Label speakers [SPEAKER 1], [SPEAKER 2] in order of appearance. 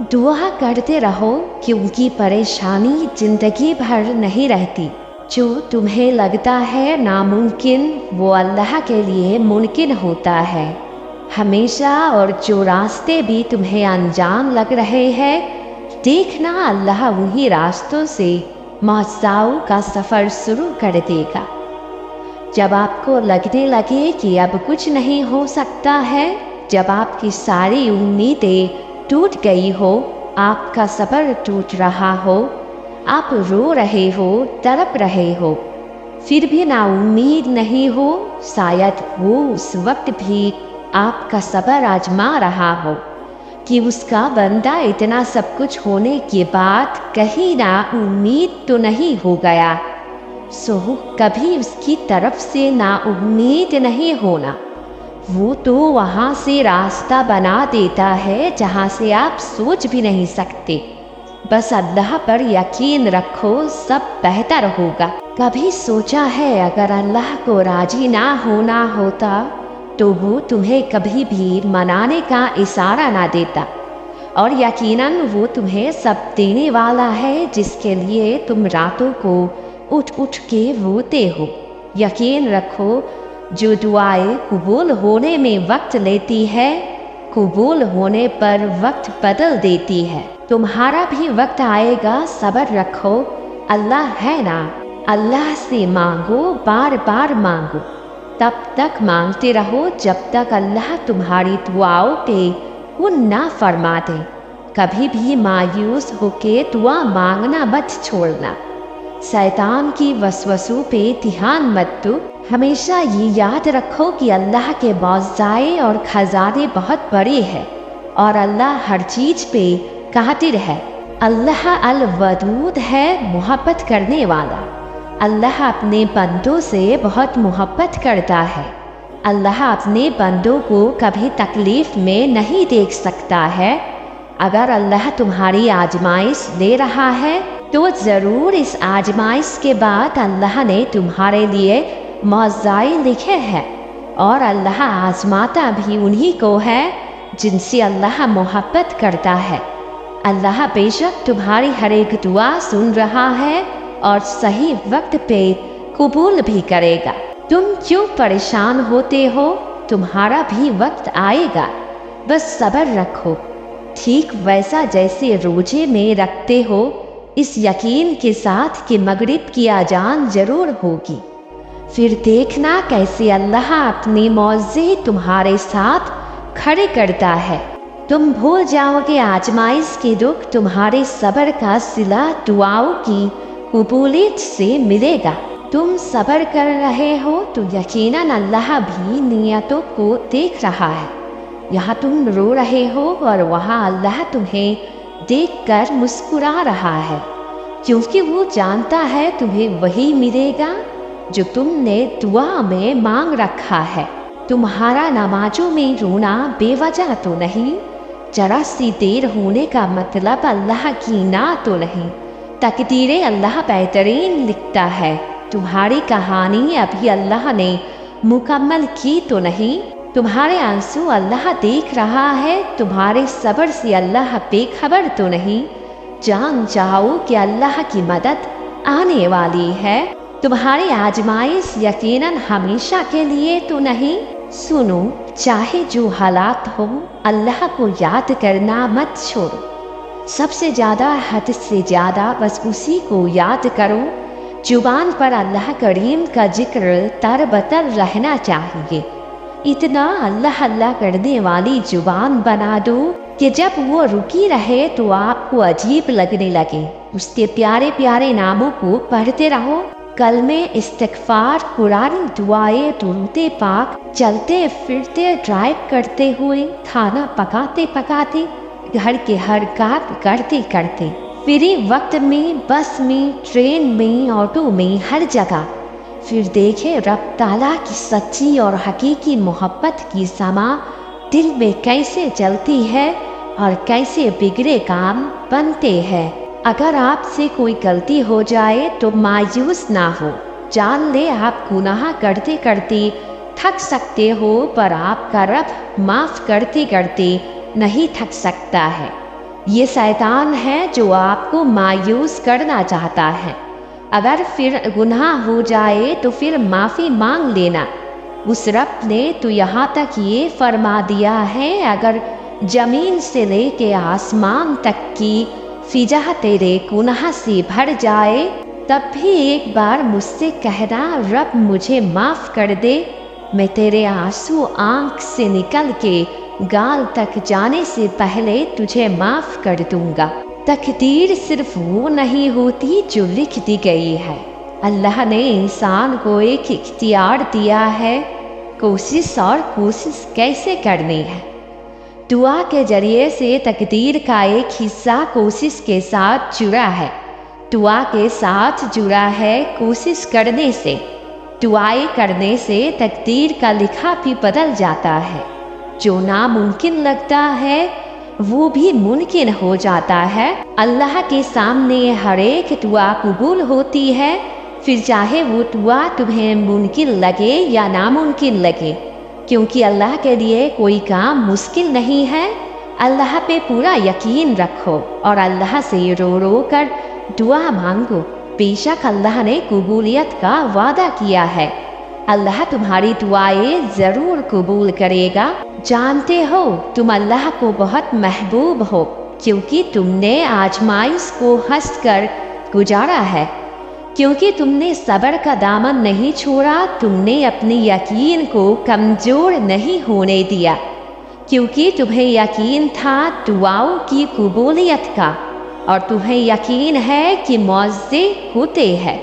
[SPEAKER 1] दुआ करते रहो क्योंकि परेशानी जिंदगी भर नहीं रहती। जो तुम्हें लगता है नामुमकिन वो अल्लाह के लिए मुमकिन होता है हमेशा। और जो रास्ते भी तुम्हें अनजान लग रहे हैं, देखना अल्लाह उन्हीं रास्तों से मौज़ाओं का सफ़र शुरू कर देगा। जब आपको लगने लगे कि अब कुछ नहीं हो सकता है, जब आपकी सारी उम्मीदें टूट गई हो, आपका सब्र टूट रहा हो, आप रो रहे हो, तड़प रहे हो, फिर भी ना उम्मीद नहीं हो, शायद वो उस वक्त भी आपका सब्र आजमा रहा हो कि उसका बंदा इतना सब कुछ होने के बाद कहीं ना उम्मीद तो नहीं हो गया। सो कभी उसकी तरफ से ना उम्मीद नहीं होना। वो तो वहाँ से रास्ता बना देता है जहाँ से आप सोच भी नहीं सकते। बस अल्लाह पर यकीन रखो, सब बेहतर होगा। कभी सोचा है अगर अल्लाह को राजी ना होना होता तो वो तुम्हें कभी भी मनाने का इशारा ना देता। और यकीनन वो तुम्हें सब देने वाला है जिसके लिए तुम रातों को उठ उठ के रोते हो। यकीन रखो, जो दुआएं कबूल होने में वक्त लेती है, कबूल होने पर वक्त बदल देती है। तुम्हारा भी वक्त आएगा, सब्र रखो। अल्लाह है ना, अल्लाह से मांगो, बार बार मांगो। तब तक मांगते रहो जब तक अल्लाह तुम्हारी दुआओं पे वो ना फरमा दे। कभी भी मायूस होके दुआ मांगना मत छोड़ना। शैतान की वसवसों पे ध्यान मत दो। हमेशा ये याद रखो कि अल्लाह के मौज़ाए और खजाने बहुत बड़े हैं और अल्लाह हर चीज़ पे कादिर है। अल्लाह अल वदूद है, मोहब्बत करने वाला। अल्लाह अपने बंदों से बहुत मोहब्बत करता है। अल्लाह अपने बंदों को कभी तकलीफ़ में नहीं देख सकता है। अगर अल्लाह तुम्हारी आजमाइश ले रहा है तो ज़रूर इस आजमाइश के बाद अल्लाह ने तुम्हारे लिए मौज़ाए लिखे हैं। और अल्लाह आजमाता भी उन्हीं को है जिनसे अल्लाह मोहब्बत करता है। अल्लाह बेशक तुम्हारी हर एक दुआ सुन रहा है और सही वक्त पे कबूल भी करेगा। तुम क्यों परेशान होते हो, तुम्हारा भी वक्त आएगा। बस सब्र रखो, ठीक वैसा जैसे रोजे में रखते हो, इस यकीन के साथ कि मगरिब की अजान जरूर होगी। फिर देखना कैसे अल्लाह अपने मौज़े तुम्हारे साथ खड़े करता है। तुम भूल जाओगे आजमाइश के दुख, तुम्हारे सब्र का सिला दुआओं की कबूलियत से मिलेगा। तुम सब्र कर रहे हो तो यकीनन अल्लाह भी नियतों को देख रहा है। यहाँ तुम रो रहे हो और वहाँ अल्लाह तुम्हें देखकर मुस्कुरा रहा है, क्योंकि वो जानता है तुम्हें वही मिलेगा जो तुमने दुआ में मांग रखा है। तुम्हारा नमाजों में रोना बेवजह तो नहीं, जरा सी देर होने का मतलब अल्लाह की ना तो नहीं। तकदीरें अल्लाह बेहतरीन लिखता है। तुम्हारी कहानी अभी अल्लाह ने मुकम्मल की तो नहीं। तुम्हारे आंसू अल्लाह देख रहा है, तुम्हारे सब्र से अल्लाह बेखबर तो नहीं। जान जाओ कि अल्लाह की मदद आने वाली है। तुम्हारी आजमाइश यकीनन हमेशा के लिए तो नहीं। सुनो, चाहे जो हालात हो, अल्लाह को याद करना मत छोड़ो। सबसे ज़्यादा, हद से ज़्यादा बस उसी को याद करो। जुबान पर अल्लाह करीम का जिक्र तरबतर रहना चाहिए। इतना अल्लाह अल्लाह करने वाली जुबान बना दो कि जब वो रुकी रहे तो आपको अजीब लगने लगे। उसके प्यारे प्यारे नामों को पढ़ते रहो। कलमे, इस्तिग़फ़ार, कुरानी दुआएं, दुरूद पाक, चलते फिरते, ड्राइव करते हुए, खाना पकाते पकाते, घर के हर काम करते करते, फ्री वक्त में, बस में, ट्रेन में, ऑटो में, हर जगह। फिर देखे रब ताला की सच्ची और हकीकी मोहब्बत की समा दिल में कैसे जलती है और कैसे बिगड़े काम बनते हैं। अगर आपसे कोई गलती हो जाए तो मायूस ना हो। जान ले आप गुनाह करते करते थक सकते हो, पर आपका रब माफ़ करते करते नहीं थक सकता है। یہ شیطان ہے جو آپ کو مایوس کرنا چاہتا ہے۔ اگر پھر گناہ ہو جائے تو پھر معافی مانگ لینا۔ اس رب نے تو یہاں تک یہ فرما دیا ہے، اگر زمین سے لے کے آسمان تک کی فضا تیرے گناہ سے بھر جائے تب بھی ایک بار مجھ سے کہنا رب مجھے معاف کر دے، میں تیرے آنسو آنکھ سے نکل کے گال تک جانے سے پہلے تجھے معاف کر دوں گا۔ تقدیر صرف وہ نہیں ہوتی جو لکھ دی گئی ہے، اللہ نے انسان کو ایک اختیار دیا ہے، کوشش اور کوشش کیسے کرنی ہے۔ دعا کے ذریعے سے تقدیر کا ایک حصہ کوشش کے ساتھ جڑا ہے، دعا کے ساتھ جڑا ہے کوشش کرنے سے۔ دعائیں کرنے سے تقدیر کا لکھا بھی بدل جاتا ہے، جو ناممکن لگتا ہے وہ بھی ممکن ہو جاتا ہے۔ اللہ کے سامنے ہر ایک دعا قبول ہوتی ہے، پھر چاہے وہ دعا تمہیں ممکن لگے یا ناممکن لگے، کیونکہ اللہ کے لیے کوئی کام مشکل نہیں ہے۔ اللہ پہ پورا یقین رکھو اور اللہ سے رو رو کر دعا مانگو، بے شک اللہ نے قبولیت کا وعدہ کیا ہے۔ اللہ تمہاری دعائیں ضرور قبول کرے گا۔ جانتے ہو تم اللہ کو بہت محبوب ہو، کیونکہ تم نے آزمائش کو ہنس کر گزارا ہے، کیونکہ تم نے صبر کا دامن نہیں چھوڑا، تم نے اپنی یقین کو کمزور نہیں ہونے دیا، کیونکہ تمہیں یقین تھا دعاؤں کی قبولیت کا، اور تمہیں یقین ہے کہ معجزے ہوتے ہیں۔